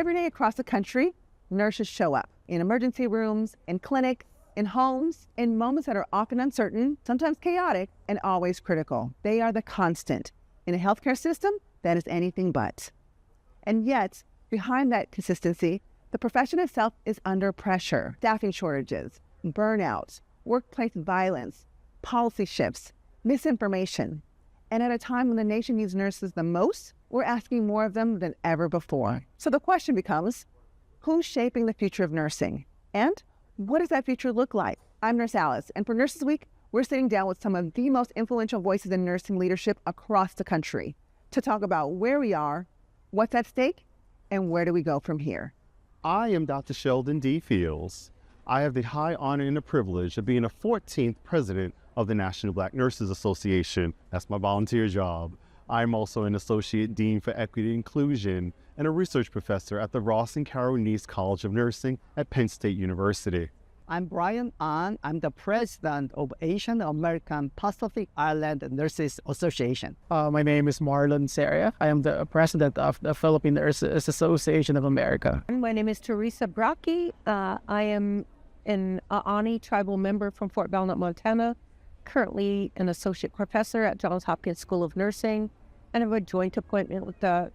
Every day across the country, nurses show up in emergency rooms, in clinics, in homes, in moments that are often uncertain, sometimes chaotic, and always critical. They are the constant in a healthcare system that is anything but. And yet, behind that consistency, the profession itself is under pressure. Staffing shortages, burnout, workplace violence, policy shifts, misinformation. And at a time when the nation needs nurses the most, we're asking more of them than ever before. So the question becomes, who's shaping the future of nursing? And what does that future look like? I'm Nurse Alice, and for Nurses Week, we're sitting down with some of the most influential voices in nursing leadership across the country to talk about where we are, what's at stake, and where do we go from here. I am Dr. Sheldon D. Fields. I have the high honor and the privilege of being the 14th president of the National Black Nurses Association. That's my volunteer job. I'm also an Associate Dean for Equity and Inclusion and a research professor at the Ross and Carol Neese College of Nursing at Penn State University. I'm Brian An. I'm the president of Asian American Pacific Island Nurses Association. My name is Marlon Seria. I am the president of the Philippine Nurses Association of America. My name is Teresa Brockie. I am an Aani tribal member from Fort Belknap, Montana, currently an associate professor at Johns Hopkins School of Nursing, and have a joint appointment with the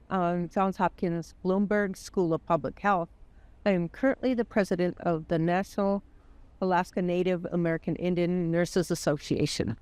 Johns Hopkins Bloomberg School of Public Health. I am currently the president of the National Alaska Native American Indian Nurses Association.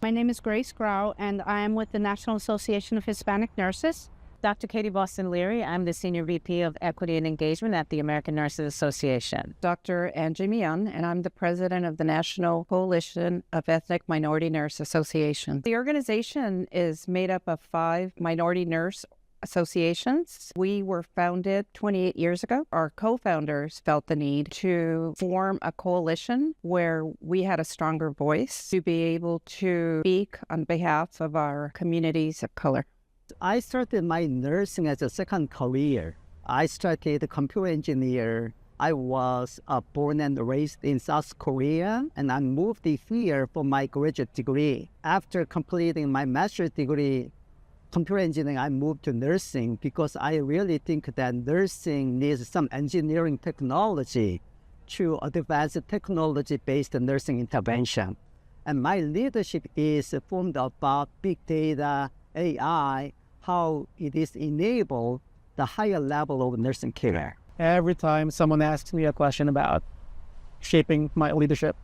My name is Grace Grau, and I am with the National Association of Hispanic Nurses. Dr. Katie Boston Leary. I'm the Senior VP of Equity and Engagement at the American Nurses Association. Dr. Angie Mian, and I'm the president of the National Coalition of Ethnic Minority Nurse Associations. The organization is made up of 5 minority nurse associations. We were founded 28 years ago. Our co-founders felt the need to form a coalition where we had a stronger voice to be able to speak on behalf of our communities of color. I started my nursing as a second career. I started computer engineer. I was born and raised in South Korea, and I moved here for my graduate degree. After completing my master's degree, computer engineering, I moved to nursing because I really think that nursing needs some engineering technology to advance technology-based nursing intervention. And my leadership is formed about big data, AI, how it is enabled the higher level of nursing care. Every time someone asks me a question about shaping my leadership,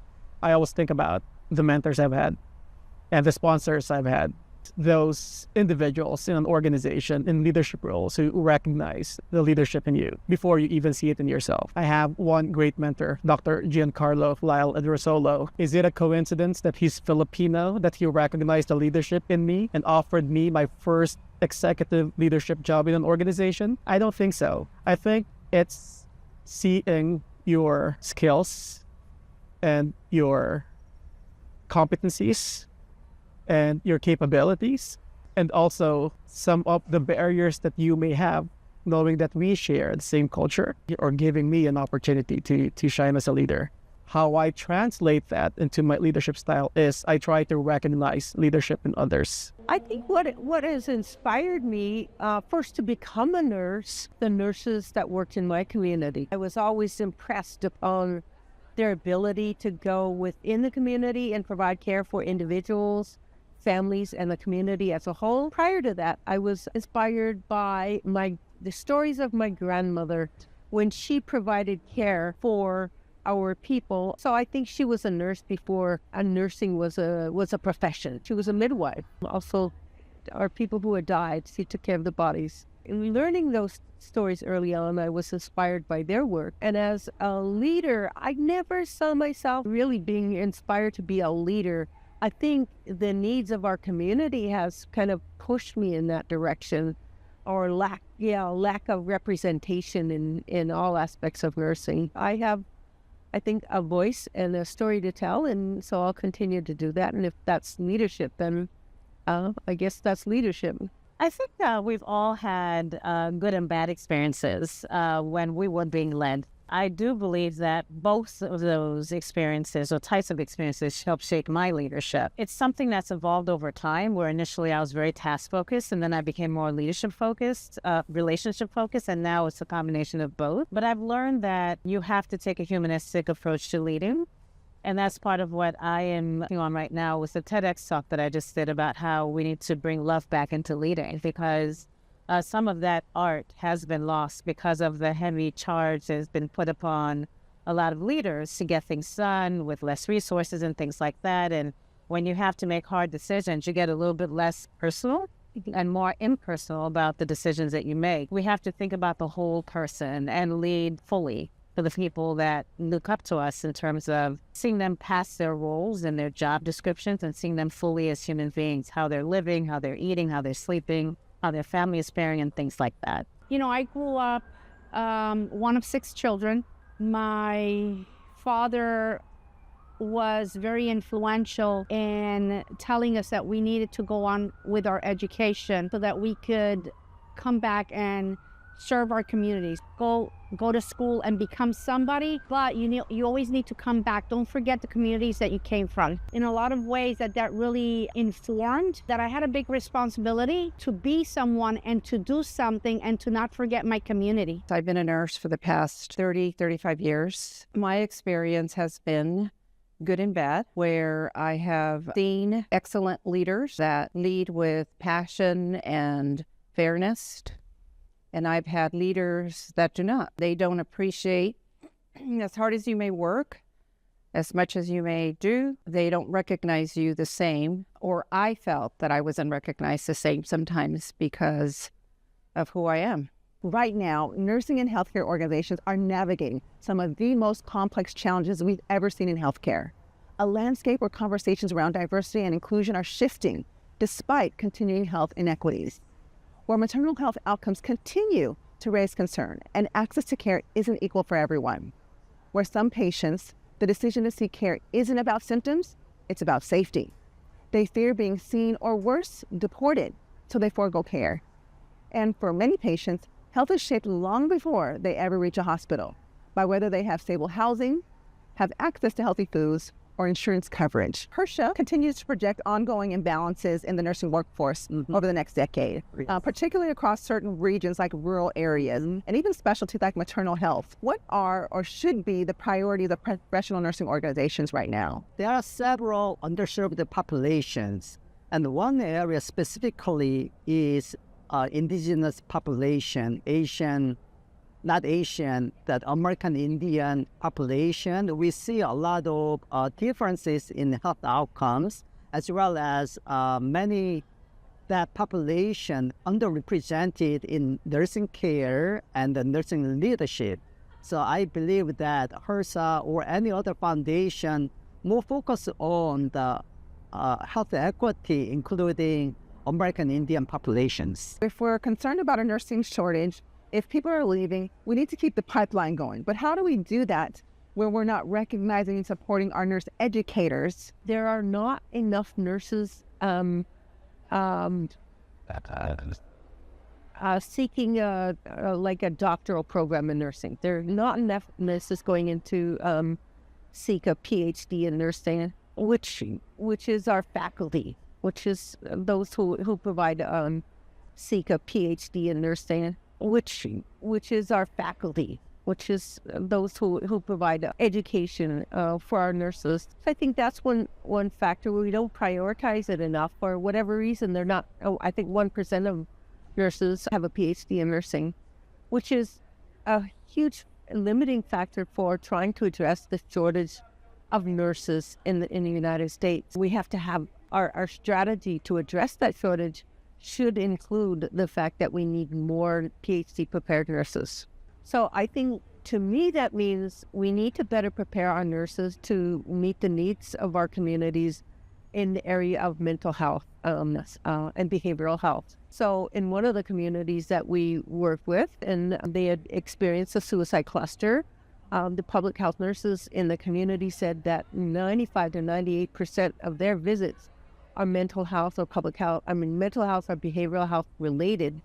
I always think about the mentors I've had and the sponsors I've had. Those individuals in an organization in leadership roles who recognize the leadership in you before you even see it in yourself. I have one great mentor, Dr. Giancarlo Lyle Edrosolo. Is it a coincidence that he's Filipino, that he recognized the leadership in me and offered me my first executive leadership job in an organization? I don't think so. I think it's seeing your skills and your competencies and your capabilities, and also some of the barriers that you may have, knowing that we share the same culture, or giving me an opportunity to shine as a leader. How I translate that into my leadership style is I try to recognize leadership in others. I think what has inspired me first to become a nurse, the nurses that worked in my community. I was always impressed upon their ability to go within the community and provide care for individuals, families, and the community as a whole. Prior to that, I was inspired by the stories of my grandmother when she provided care for our people. So I think she was a nurse before nursing was a profession. She was a midwife. Also, our people who had died, she took care of the bodies. In learning those stories early on, I was inspired by their work. And as a leader, I never saw myself really being inspired to be a leader. I think the needs of our community has kind of pushed me in that direction, or lack of representation in all aspects of nursing. I have, I think, a voice and a story to tell, and so I'll continue to do that. And if that's leadership, then I guess that's leadership. I think we've all had good and bad experiences when we were being led. I do believe that both of those experiences or types of experiences help shape my leadership. It's something that's evolved over time, where initially I was very task focused and then I became more leadership focused, relationship focused, and now it's a combination of both. But I've learned that you have to take a humanistic approach to leading. And that's part of what I am working on right now with the TEDx talk that I just did about how we need to bring love back into leading, because some of that art has been lost because of the heavy charge that has been put upon a lot of leaders to get things done with less resources and things like that. And when you have to make hard decisions, you get a little bit less personal and more impersonal about the decisions that you make. We have to think about the whole person and lead fully for the people that look up to us in terms of seeing them past their roles and their job descriptions and seeing them fully as human beings, how they're living, how they're eating, how they're sleeping, how their family is faring, and things like that. You know, I grew up one of 6 children. My father was very influential in telling us that we needed to go on with our education so that we could come back and serve our communities, go to school and become somebody, but you always need to come back. Don't forget the communities that you came from. In a lot of ways that really informed that I had a big responsibility to be someone and to do something and to not forget my community. I've been a nurse for the past 35 years. My experience has been good and bad, where I have seen excellent leaders that lead with passion and fairness. And I've had leaders that do not. They don't appreciate, as hard as you may work, as much as you may do, they don't recognize you the same. Or I felt that I wasn't recognized the same sometimes because of who I am. Right now, nursing and healthcare organizations are navigating some of the most complex challenges we've ever seen in healthcare. A landscape where conversations around diversity and inclusion are shifting despite continuing health inequities. Where maternal health outcomes continue to raise concern and access to care isn't equal for everyone. Where some patients, the decision to seek care isn't about symptoms, it's about safety. They fear being seen or worse, deported, so they forego care. And for many patients, health is shaped long before they ever reach a hospital by whether they have stable housing, have access to healthy foods, or insurance coverage. HRSA continues to project ongoing imbalances in the nursing workforce over the next decade, particularly across certain regions like rural areas and even specialties like maternal health. What are or should be the priorities of professional nursing organizations right now? There are several underserved populations, and one area specifically is indigenous population, that American Indian population. We see a lot of differences in health outcomes, as well as many that population underrepresented in nursing care and the nursing leadership. So I believe that HRSA or any other foundation more focus on the health equity, including American Indian populations. If we're concerned about a nursing shortage, if people are leaving, we need to keep the pipeline going. But how do we do that when we're not recognizing and supporting our nurse educators? There are not enough nurses seeking like a doctoral program in nursing. There are not enough nurses going into seek a PhD in nursing, which is our faculty, which is those who provide seek a PhD in nursing, which is our faculty, which is those who provide education for our nurses. I think that's one factor where we don't prioritize it enough. For whatever reason, they're not. I think 1% of nurses have a PhD in nursing, which is a huge limiting factor for trying to address the shortage of nurses in the United States. We have to have our strategy to address that shortage should include the fact that we need more PhD prepared nurses. So I think, to me, that means we need to better prepare our nurses to meet the needs of our communities in the area of mental health and behavioral health. So in one of the communities that we work with, and they had experienced a suicide cluster, the public health nurses in the community said that 95 to 98% of their visits are mental health or mental health or behavioral health related,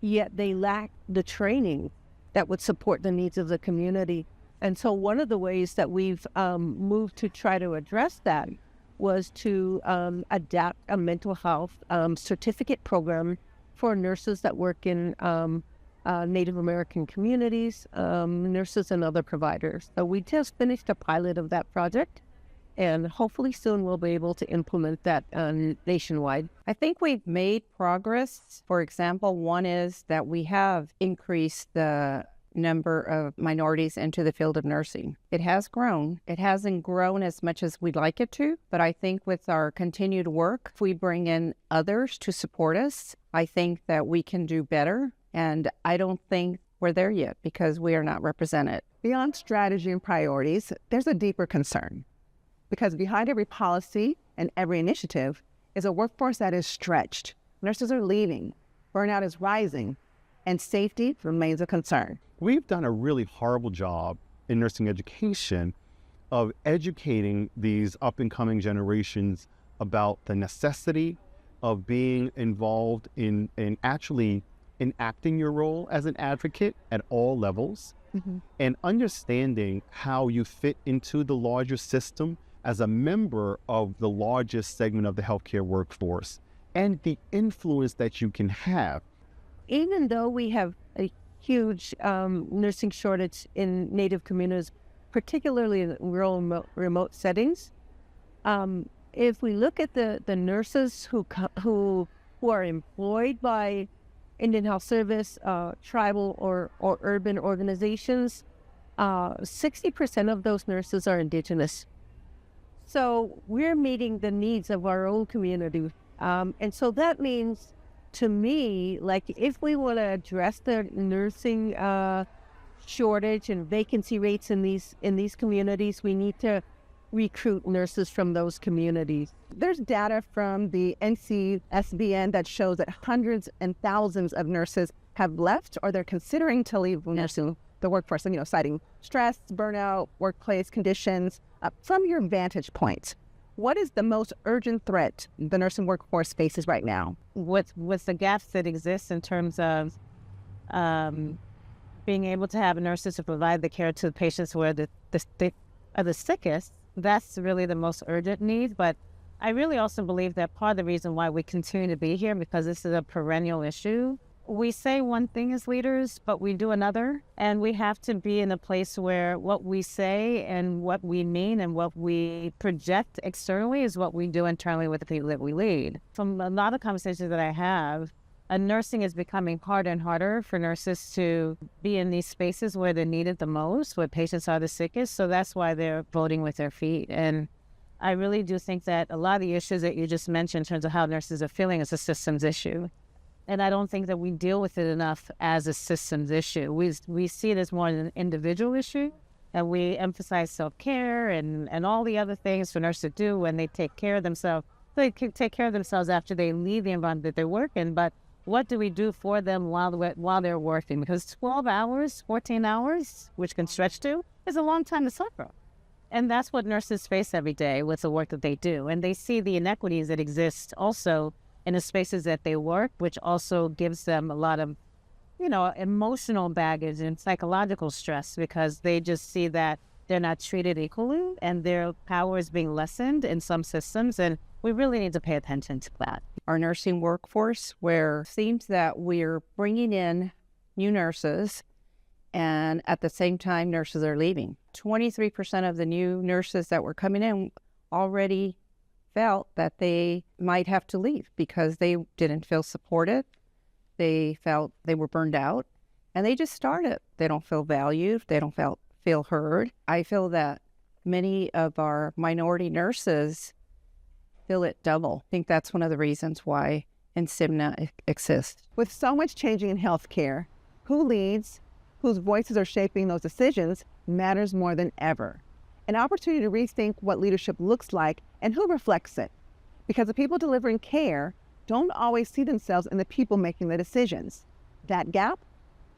yet they lack the training that would support the needs of the community And so one of the ways that we've moved to try to address that was to adapt a mental health certificate program for nurses that work in Native American communities, nurses and other providers. So we just finished a pilot of that project, and hopefully soon we'll be able to implement that nationwide. I think we've made progress. For example, one is that we have increased the number of minorities into the field of nursing. It has grown. It hasn't grown as much as we'd like it to, but I think with our continued work, if we bring in others to support us, I think that we can do better. And I don't think we're there yet because we are not represented. Beyond strategy and priorities, there's a deeper concern. Because behind every policy and every initiative is a workforce that is stretched. Nurses are leaving, burnout is rising, and safety remains a concern. We've done a really horrible job in nursing education of educating these up-and-coming generations about the necessity of being involved in actually enacting your role as an advocate at all levels, and understanding how you fit into the larger system as a member of the largest segment of the healthcare workforce, and the influence that you can have. Even though we have a huge nursing shortage in Native communities, particularly in rural remote settings, if we look at the nurses who are employed by Indian Health Service, tribal or urban organizations, 60% of those nurses are Indigenous. So we're meeting the needs of our own community. And so that means, to me, like if we want to address the nursing shortage and vacancy rates in these communities, we need to recruit nurses from those communities. There's data from the NCSBN that shows that hundreds and thousands of nurses have left or they're considering to leave nursing the workforce, and citing stress, burnout, workplace conditions. From your vantage point, what is the most urgent threat the nursing workforce faces right now? With the gaps that exist in terms of being able to have nurses to provide the care to the patients who are the sickest, that's really the most urgent need. But I really also believe that part of the reason why we continue to be here, because this is a perennial issue. We say one thing as leaders, but we do another. And we have to be in a place where what we say and what we mean and what we project externally is what we do internally with the people that we lead. From a lot of conversations that I have, nursing is becoming harder and harder for nurses to be in these spaces where they're needed the most, where patients are the sickest. So that's why they're voting with their feet. And I really do think that a lot of the issues that you just mentioned in terms of how nurses are feeling is a systems issue. And I don't think that we deal with it enough as a systems issue. We see it as more an individual issue, and we emphasize self-care and all the other things for nurses to do when they take care of themselves. They can take care of themselves after they leave the environment that they're working, but what do we do for them while they're working? Because 12 hours, 14 hours, which can stretch to, is a long time to suffer. And that's what nurses face every day with the work that they do. And they see the inequities that exist also in the spaces that they work, which also gives them a lot of, emotional baggage and psychological stress, because they just see that they're not treated equally and their power is being lessened in some systems. And we really need to pay attention to that. Our nursing workforce, where it seems that we're bringing in new nurses and at the same time nurses are leaving. 23% of the new nurses that were coming in already felt that they might have to leave because they didn't feel supported. They felt they were burned out, and they just started. They don't feel valued. They don't feel heard. I feel that many of our minority nurses feel it double. I think that's one of the reasons why NCSBN exists. With so much changing in healthcare, who leads, whose voices are shaping those decisions matters more than ever. An opportunity to rethink what leadership looks like and who reflects it. Because the people delivering care don't always see themselves in the people making the decisions. That gap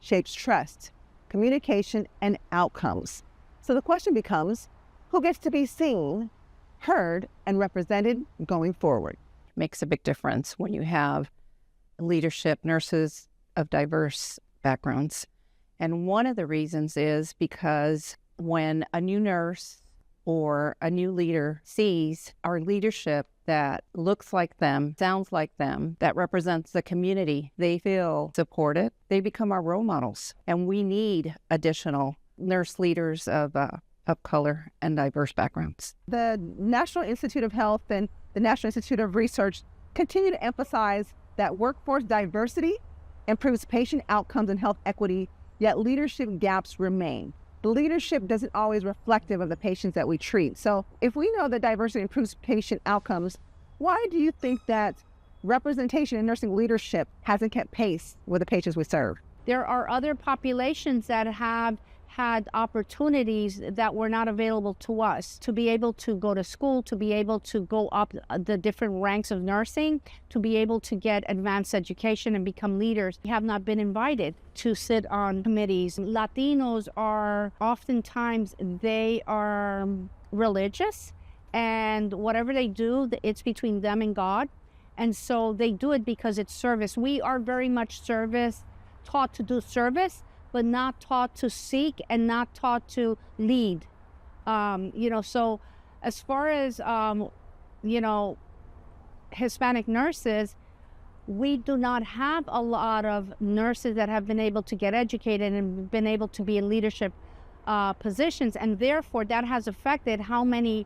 shapes trust, communication, and outcomes. So the question becomes, who gets to be seen, heard, and represented going forward? Makes a big difference when you have leadership nurses of diverse backgrounds. And one of the reasons is because when a new nurse or a new leader sees our leadership that looks like them, sounds like them, that represents the community, they feel supported. They become our role models. And we need additional nurse leaders of color and diverse backgrounds. The National Institute of Health and the National Institute of Research continue to emphasize that workforce diversity improves patient outcomes and health equity, yet leadership gaps remain. The leadership doesn't always reflective of the patients that we treat. So if we know that diversity improves patient outcomes, why do you think that representation in nursing leadership hasn't kept pace with the patients we serve? There are other populations that have had opportunities that were not available to us, to be able to go to school, to be able to go up the different ranks of nursing, to be able to get advanced education and become leaders. We have not been invited to sit on committees. Latinos are oftentimes, they are religious, and whatever they do, it's between them and God. And so they do it because it's service. We are very much service, taught to do service, but not taught to seek and not taught to lead. So as far as, Hispanic nurses, we do not have a lot of nurses that have been able to get educated and been able to be in leadership positions. And therefore, that has affected how many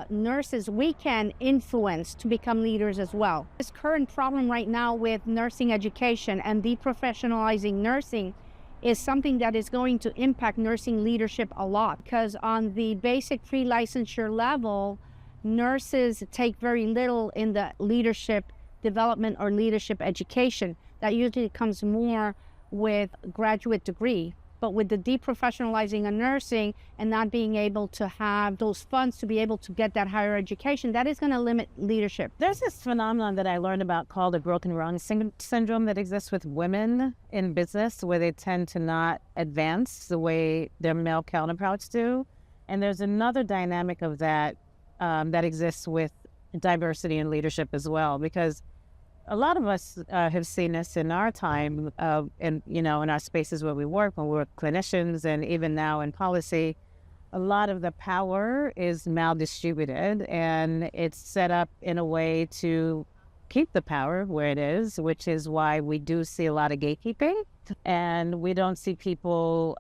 nurses we can influence to become leaders as well. This current problem right now with nursing education and deprofessionalizing nursing is something that is going to impact nursing leadership a lot, because on the basic pre-licensure level, nurses take very little in the leadership development or leadership education. That usually comes more with graduate degree. But with the deprofessionalizing of nursing and not being able to have those funds to be able to get that higher education, that is going to limit leadership. There's this phenomenon that I learned about called the broken rung syndrome that exists with women in business, where they tend to not advance the way their male counterparts do. And there's another dynamic of that that exists with diversity in leadership as well, because a lot of us have seen this in our time, in our spaces where we work, when we're clinicians, and even now in policy. A lot of the power is maldistributed, and it's set up in a way to keep the power where it is, which is why we do see a lot of gatekeeping, and we don't see people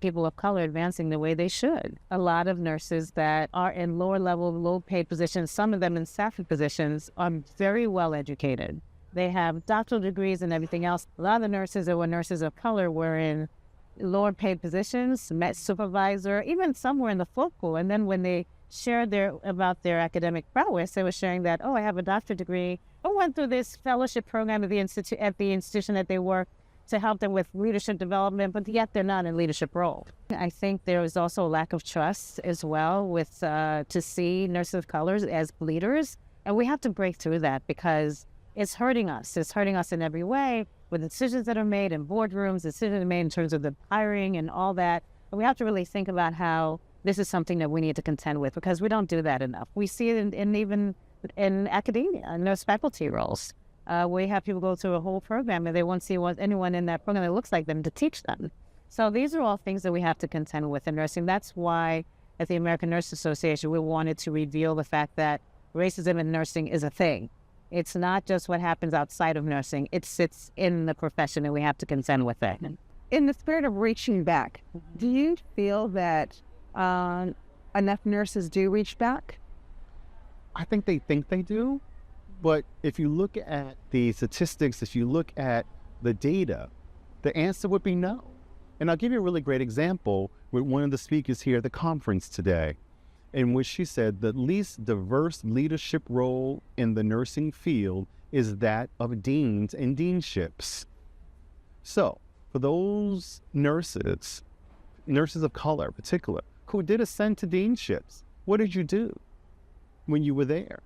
people of color advancing the way they should. A lot of nurses that are in lower level, low paid positions, some of them in staffing positions, are very well educated. They have doctoral degrees and everything else. A lot of the nurses that were nurses of color were in lower paid positions, met supervisor, even some were in the float pool. And then when they shared about their academic prowess, they were sharing that, I have a doctorate degree, I went through this fellowship program at the institution that they work, to help them with leadership development, but yet they're not in leadership role. I think there is also a lack of trust as well with to see nurses of colors as leaders. And we have to break through that, because it's hurting us. It's hurting us in every way, with decisions that are made in boardrooms, decisions made in terms of the hiring and all that. And we have to really think about how this is something that we need to contend with, because we don't do that enough. We see it even in academia, nurse faculty roles. We have people go through a whole program and they won't see anyone in that program that looks like them to teach them. So these are all things that we have to contend with in nursing. That's why at the American Nurse Association, we wanted to reveal the fact that racism in nursing is a thing. It's not just what happens outside of nursing. It sits in the profession, and we have to contend with it. In the spirit of reaching back, do you feel that enough nurses do reach back? I think they do. But if you look at the statistics, if you look at the data, the answer would be no. And I'll give you a really great example with one of the speakers here at the conference today, in which she said the least diverse leadership role in the nursing field is that of deans and deanships. So for those nurses of color in particular, who did ascend to deanships, what did you do when you were there?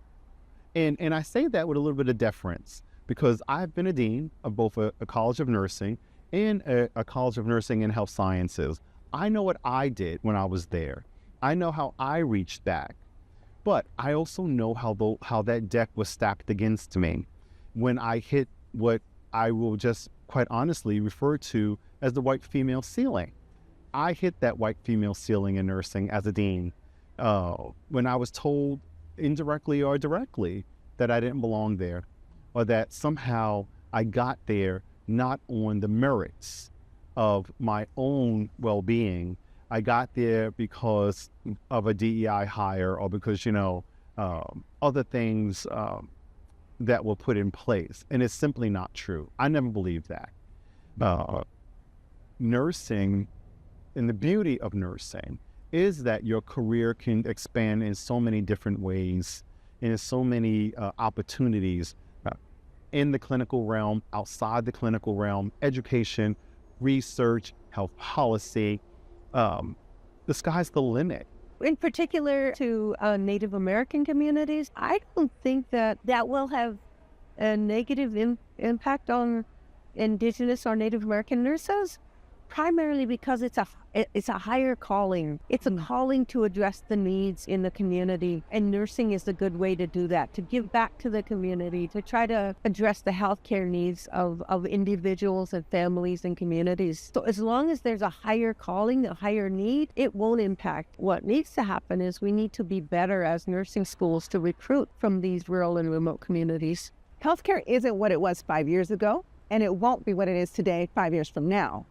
And I say that with a little bit of deference, because I've been a dean of both a College of Nursing and a College of Nursing and Health Sciences. I know what I did when I was there. I know how I reached back. But I also know how that deck was stacked against me when I hit what I will just quite honestly refer to as the white female ceiling. I hit that white female ceiling in nursing as a dean when I was told indirectly or directly that I didn't belong there, or that somehow I got there not on the merits of my own well-being. I got there because of a DEI hire, or because, other things that were put in place. And it's simply not true. I never believed that. Nursing, and the beauty of nursing, is that your career can expand in so many different ways, and in so many opportunities in the clinical realm, outside the clinical realm, education, research, health policy. The sky's the limit. In particular to Native American communities, I don't think that will have a negative impact on Indigenous or Native American nurses, primarily because it's a higher calling. It's a calling to address the needs in the community, and nursing is a good way to do that, to give back to the community, to try to address the healthcare needs of individuals and families and communities. So as long as there's a higher calling, a higher need, it won't impact. What needs to happen is we need to be better as nursing schools to recruit from these rural and remote communities. Healthcare isn't what it was 5 years ago, and it won't be what it is today 5 years from now.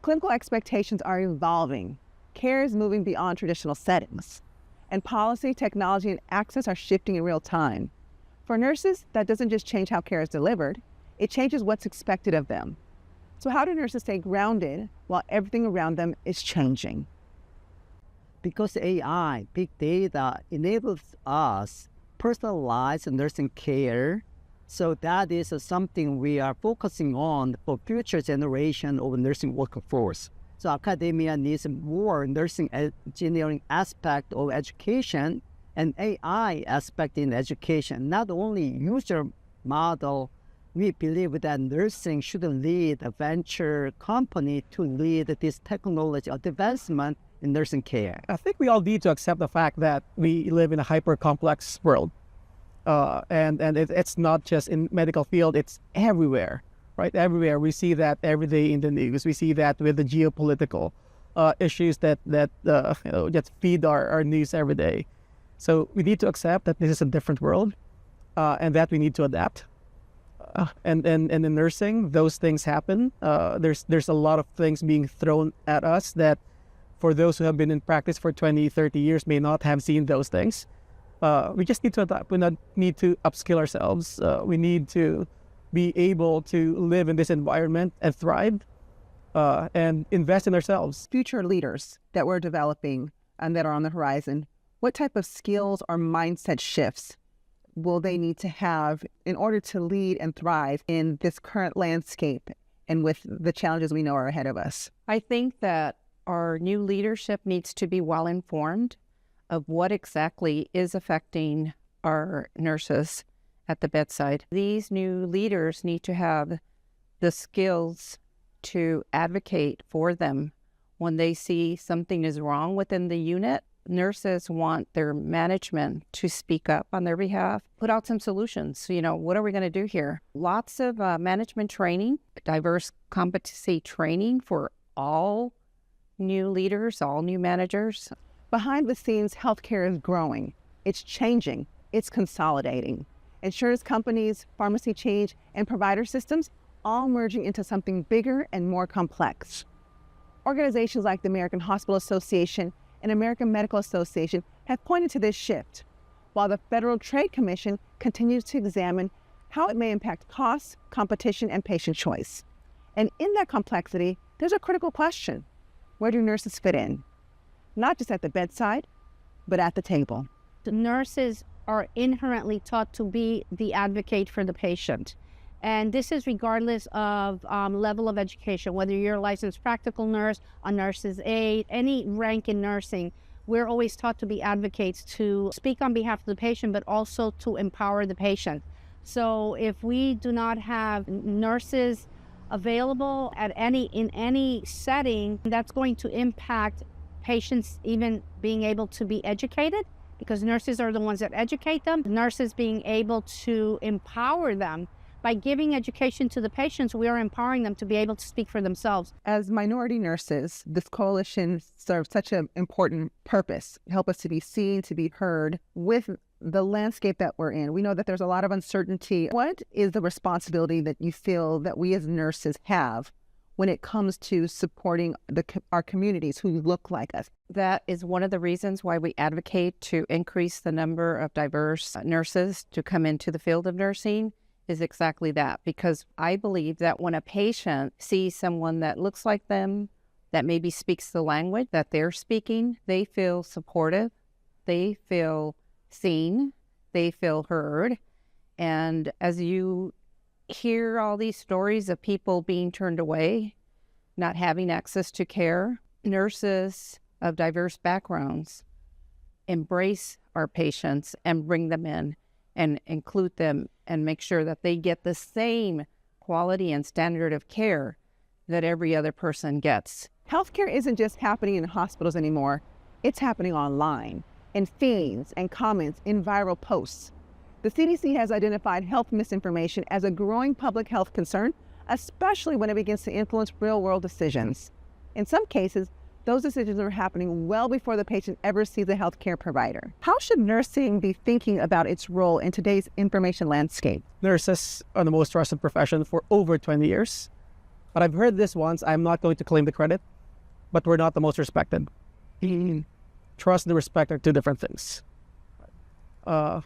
Clinical expectations are evolving. Care is moving beyond traditional settings. And policy, technology, and access are shifting in real time. For nurses, that doesn't just change how care is delivered, it changes what's expected of them. So how do nurses stay grounded while everything around them is changing? Because AI, big data, enables us personalized nursing care. So that is something we are focusing on for future generation of nursing workforce. So academia needs more nursing engineering aspect of education and AI aspect in education, not only user model. We believe that nursing should lead a venture company to lead this technology advancement in nursing care. I think we all need to accept the fact that we live in a hyper-complex world. And it's not just in medical field, it's everywhere, right? Everywhere. We see that every day in the news. We see that with the geopolitical issues that just feed our news every day. So we need to accept that this is a different world and that we need to adapt. And in nursing, those things happen. There's a lot of things being thrown at us that for those who have been in practice for 20, 30 years may not have seen those things. We just need to adapt. We need to upskill ourselves. We need to be able to live in this environment and thrive and invest in ourselves. Future leaders that we're developing and that are on the horizon, what type of skills or mindset shifts will they need to have in order to lead and thrive in this current landscape and with the challenges we know are ahead of us? I think that our new leadership needs to be well informed of what exactly is affecting our nurses at the bedside. These new leaders need to have the skills to advocate for them when they see something is wrong within the unit. Nurses want their management to speak up on their behalf, put out some solutions. What are we going to do here? Lots of management training, diverse competency training for all new leaders, all new managers. Behind the scenes, healthcare is growing. It's changing. It's consolidating. Insurance companies, pharmacy change, and provider systems all merging into something bigger and more complex. Organizations like the American Hospital Association and American Medical Association have pointed to this shift, while the Federal Trade Commission continues to examine how it may impact costs, competition, and patient choice. And in that complexity, there's a critical question. Where do nurses fit in? Not just at the bedside, but at the table. The nurses are inherently taught to be the advocate for the patient. And this is regardless of level of education, whether you're a licensed practical nurse, a nurse's aide, any rank in nursing. We're always taught to be advocates, to speak on behalf of the patient, but also to empower the patient. So if we do not have nurses available in any setting, that's going to impact patients even being able to be educated, because nurses are the ones that educate them. Nurses being able to empower them By giving education to the patients, we are empowering them to be able to speak for themselves. As minority nurses, this coalition serves such an important purpose, help us to be seen, to be heard with the landscape that we're in. We know that there's a lot of uncertainty. What is the responsibility that you feel that we as nurses have when it comes to supporting our communities who look like us? That is one of the reasons why we advocate to increase the number of diverse nurses to come into the field of nursing, is exactly that. Because I believe that when a patient sees someone that looks like them, that maybe speaks the language that they're speaking, they feel supportive, they feel seen, they feel heard. And as you hear all these stories of people being turned away, not having access to care, nurses of diverse backgrounds embrace our patients and bring them in and include them and make sure that they get the same quality and standard of care that every other person gets. Healthcare isn't just happening in hospitals anymore. It's happening online, in feeds and comments, in viral posts. The CDC has identified health misinformation as a growing public health concern, especially when it begins to influence real-world decisions. In some cases, those decisions are happening well before the patient ever sees a healthcare provider. How should nursing be thinking about its role in today's information landscape? Nurses are the most trusted profession for over 20 years. But I've heard this once. I'm not going to claim the credit, but we're not the most respected. Trust and respect are two different things.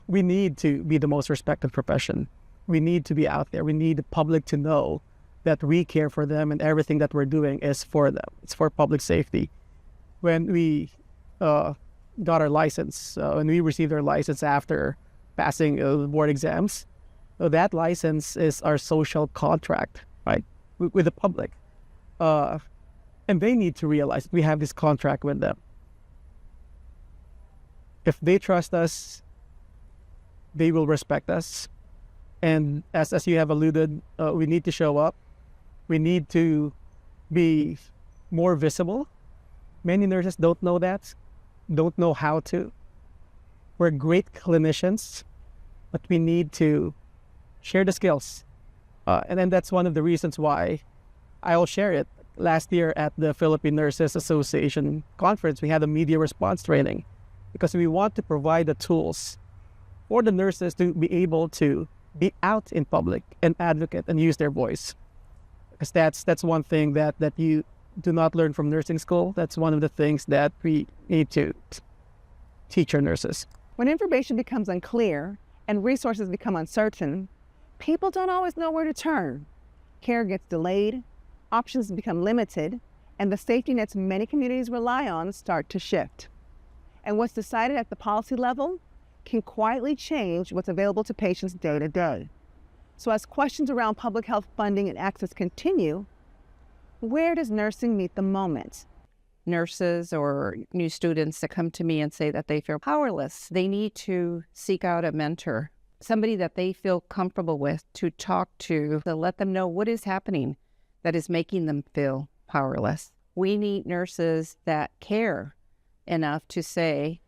We need to be the most respected profession. We need to be out there. We need the public to know that we care for them and everything that we're doing is for them. It's for public safety. When we got our license, when we received our license after passing the board exams, that license is our social contract, right, with the public. And they need to realize we have this contract with them. If they trust us, they will respect us. And as you have alluded, we need to show up. We need to be more visible. Many nurses don't know that, don't know how to. We're great clinicians, but we need to share the skills. And then that's one of the reasons why I'll share it. Last year at the Philippine Nurses Association conference, we had a media response training because we want to provide the tools for the nurses to be able to be out in public and advocate and use their voice. Because that's one thing that you do not learn from nursing school. That's one of the things that we need to teach our nurses. When information becomes unclear and resources become uncertain, people don't always know where to turn. Care gets delayed, options become limited, and the safety nets many communities rely on start to shift. And what's decided at the policy level can quietly change what's available to patients day to day. So as questions around public health funding and access continue, where does nursing meet the moment? Nurses or new students that come to me and say that they feel powerless, they need to seek out a mentor, somebody that they feel comfortable with to talk to let them know what is happening that is making them feel powerless. We need nurses that care enough to say,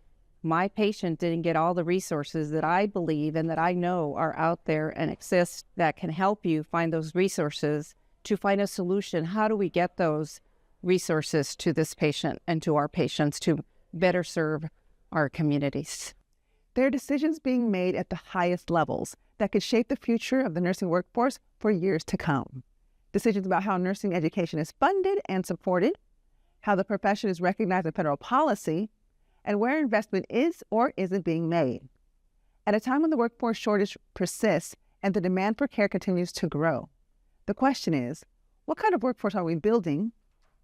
my patient didn't get all the resources that I believe and that I know are out there and exist that can help you find those resources to find a solution. How do we get those resources to this patient and to our patients to better serve our communities? There are decisions being made at the highest levels that could shape the future of the nursing workforce for years to come. Decisions about how nursing education is funded and supported, how the profession is recognized in federal policy, and where investment is or isn't being made. At a time when the workforce shortage persists and the demand for care continues to grow, the question is, what kind of workforce are we building,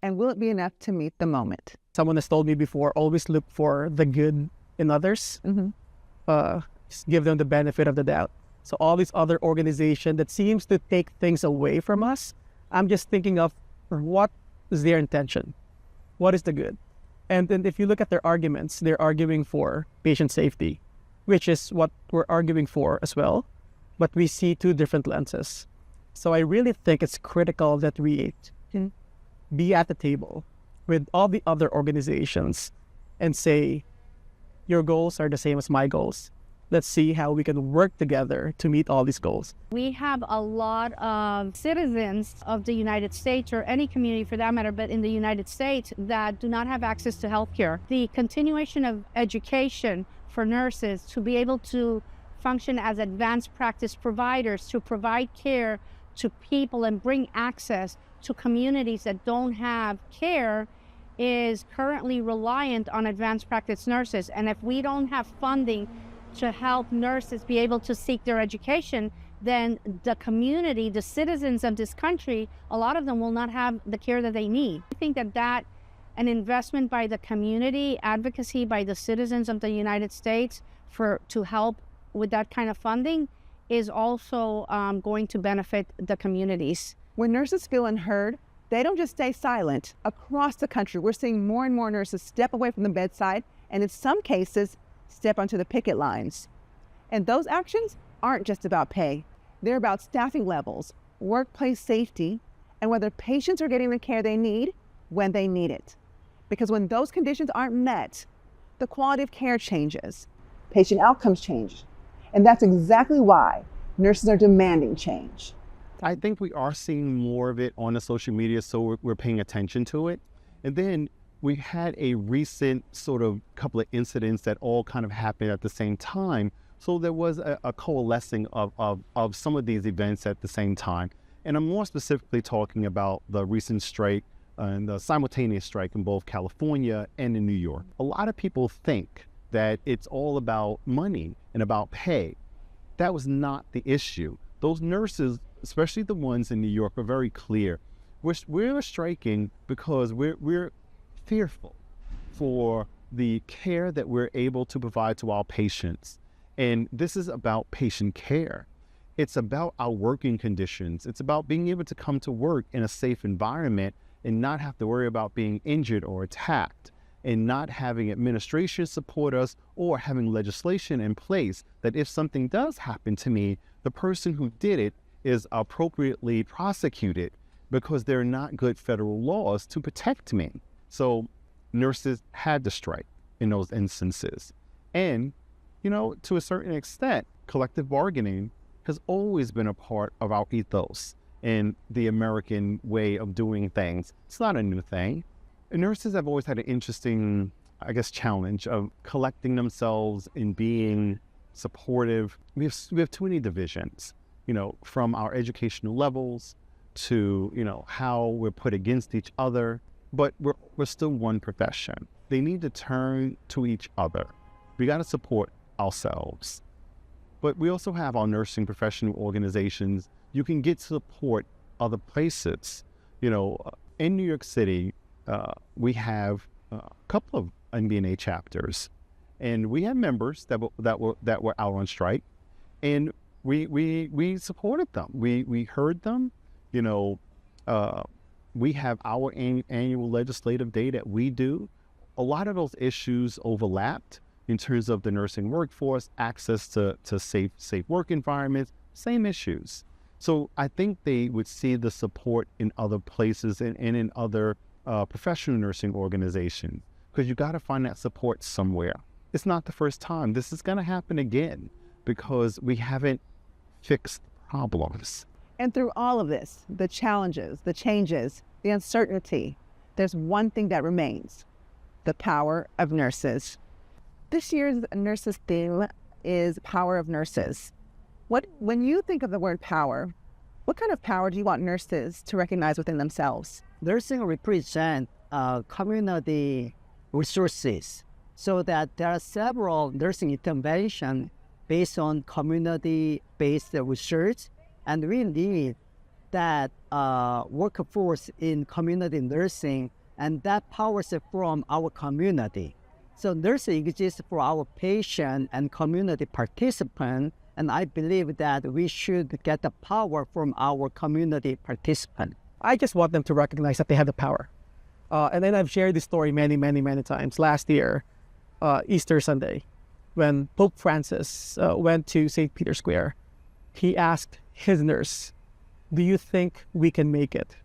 and will it be enough to meet the moment? Someone has told me before, always look for the good in others. Just give them the benefit of the doubt. So all these other organizations that seems to take things away from us, I'm just thinking of what is their intention? What is the good? And then if you look at their arguments, they're arguing for patient safety, which is what we're arguing for as well. But we see two different lenses. So I really think it's critical that we be at the table with all the other organizations and say, your goals are the same as my goals. Let's see how we can work together to meet all these goals. We have a lot of citizens of the United States, or any community for that matter, but in the United States, that do not have access to healthcare. The continuation of education for nurses to be able to function as advanced practice providers, to provide care to people and bring access to communities that don't have care, is currently reliant on advanced practice nurses. And if we don't have funding to help nurses be able to seek their education, then the community, the citizens of this country, a lot of them will not have the care that they need. I think that an investment by the community, advocacy by the citizens of the United States to help with that kind of funding is also going to benefit the communities. When nurses feel unheard, they don't just stay silent. Across the country, we're seeing more and more nurses step away from the bedside, and in some cases, step onto the picket lines. And those actions aren't just about pay. They're about staffing levels, workplace safety, and whether patients are getting the care they need when they need it. Because when those conditions aren't met, the quality of care changes, patient outcomes change. And that's exactly why nurses are demanding change. I think we are seeing more of it on the social media, so we're paying attention to it. And then we had a recent sort of couple of incidents that all kind of happened at the same time. So there was a coalescing of some of these events at the same time. And I'm more specifically talking about the recent strike and the simultaneous strike in both California and in New York. A lot of people think that it's all about money and about pay. That was not the issue. Those nurses, especially the ones in New York, are very clear. We're striking because we're fearful for the care that we're able to provide to our patients. And this is about patient care. It's about our working conditions. It's about being able to come to work in a safe environment and not have to worry about being injured or attacked, and not having administration support us or having legislation in place that if something does happen to me, the person who did it is appropriately prosecuted, because there are not good federal laws to protect me. So nurses had to strike in those instances. And, to a certain extent, collective bargaining has always been a part of our ethos and the American way of doing things. It's not a new thing. And nurses have always had an interesting, challenge of collecting themselves and being supportive. We have too many divisions, from our educational levels to, how we're put against each other, but we're still one profession. They need to turn to each other. We got to support ourselves. But we also have our nursing professional organizations. You can get support other places. In New York City, we have a couple of NBNA chapters, and we had members that were out on strike, and we supported them. We heard them. We have our annual legislative day that we do. A lot of those issues overlapped in terms of the nursing workforce, access to safe work environments, same issues. So I think they would see the support in other places and in other professional nursing organizations, because you got to find that support somewhere. It's not the first time. This is going to happen again because we haven't fixed problems. And through all of this, the challenges, the changes, the uncertainty, there's one thing that remains: the power of nurses. This year's nurses theme is Power of Nurses. When you think of the word power, what kind of power do you want nurses to recognize within themselves? Nursing represents community resources, so that there are several nursing interventions based on community-based research, and we need that workforce in community nursing, and that power is from our community. So nursing exists for our patient and community participant, and I believe that we should get the power from our community participant. I just want them to recognize that they have the power. And then I've shared this story many, many, many times. Last year, Easter Sunday, when Pope Francis went to St. Peter's Square, he asked his nurse, "Do you think we can make it?"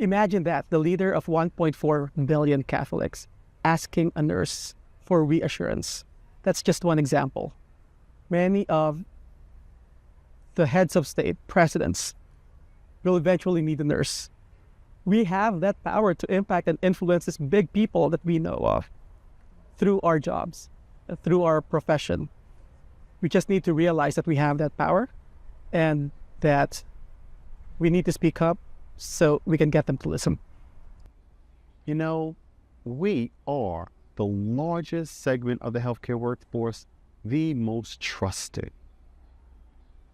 Imagine that, the leader of 1.4 billion Catholics asking a nurse for reassurance. That's just one example. Many of the heads of state, presidents, will eventually need a nurse. We have that power to impact and influence these big people that we know of through our jobs, through our profession. We just need to realize that we have that power and that we need to speak up so we can get them to listen. You know, we are the largest segment of the healthcare workforce, the most trusted.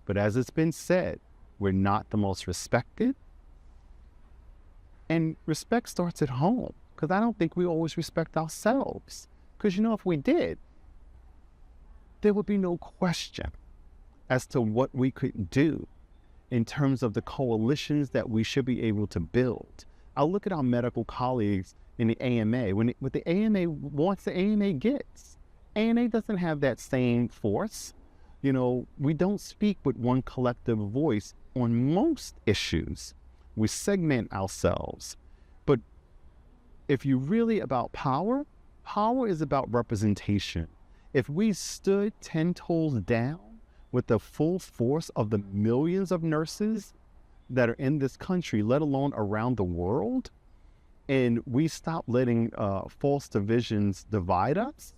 But as it's been said, we're not the most respected. And respect starts at home, because I don't think we always respect ourselves. Because, if we did, there would be no question as to what we could do in terms of the coalitions that we should be able to build. I'll look at our medical colleagues in the AMA. What the AMA wants, the AMA gets. AMA doesn't have that same force. We don't speak with one collective voice on most issues. We segment ourselves. But if you're really about power, power is about representation. If we stood 10 toes down with the full force of the millions of nurses that are in this country, let alone around the world, and we stop letting false divisions divide us,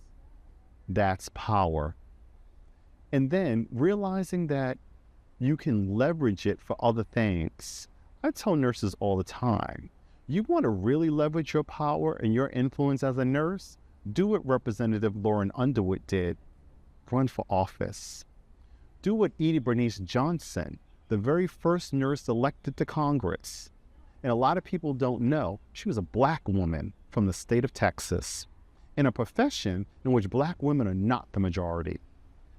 that's power. And then realizing that you can leverage it for other things. I tell nurses all the time, you want to really leverage your power and your influence as a nurse? Do what Representative Lauren Underwood did. Run for office. Do what Edie Bernice Johnson, the very first nurse elected to Congress. And a lot of people don't know, she was a Black woman from the state of Texas, in a profession in which Black women are not the majority.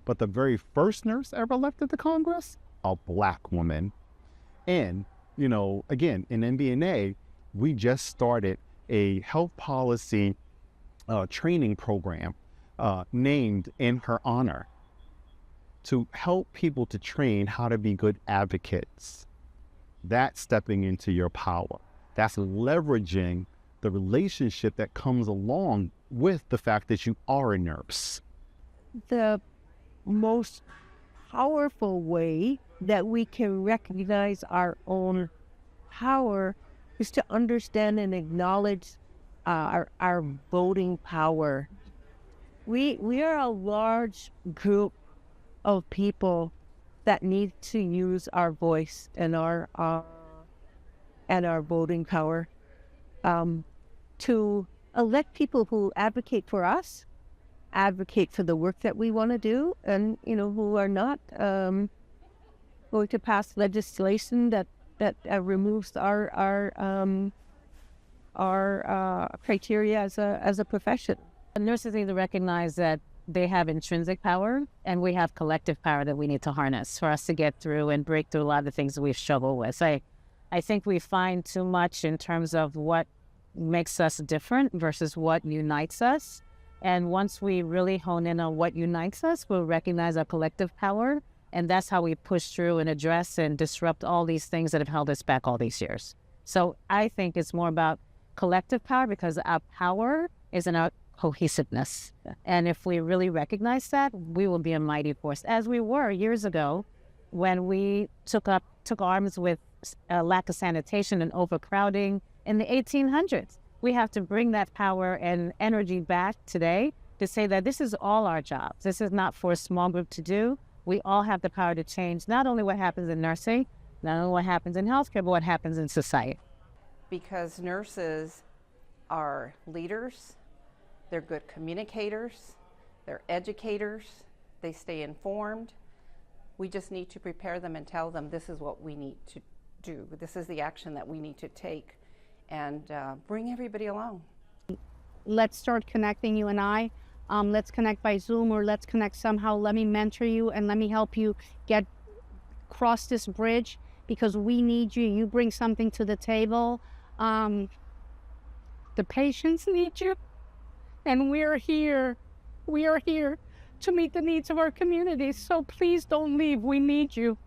But the very first nurse ever elected to Congress, a Black woman. And, again, in MBNA, we just started a health policy training program named in her honor to help people to train how to be good advocates. That's stepping into your power. That's leveraging the relationship that comes along with the fact that you are a nurse. The most powerful way that we can recognize our own power is to understand and acknowledge our voting power. We are a large group of people that need to use our voice and our voting power to elect people who advocate for us, advocate for the work that we want to do, and who are not going to pass legislation that removes our criteria as a profession. Nurses need to recognize that they have intrinsic power and we have collective power that we need to harness for us to get through and break through a lot of the things that we've struggled with. I think we find too much in terms of what makes us different versus what unites us. And once we really hone in on what unites us, we'll recognize our collective power. And that's how we push through and address and disrupt all these things that have held us back all these years. So I think it's more about collective power because our power is in our cohesiveness. And if we really recognize that, we will be a mighty force, as we were years ago when we took arms with a lack of sanitation and overcrowding in the 1800s. We have to bring that power and energy back today to say that this is all our jobs. This is not for a small group to do. We all have the power to change not only what happens in nursing, not only what happens in healthcare, but what happens in society. Because nurses are leaders, they're good communicators, they're educators, they stay informed. We just need to prepare them and tell them this is what we need to do. This is the action that we need to take, and bring everybody along. Let's start connecting, you and I. Let's connect by Zoom, or let's connect somehow. Let me mentor you and let me help you cross this bridge, because we need you. You bring something to the table. The patients need you, and we're here. We are here to meet the needs of our communities. So please don't leave. We need you.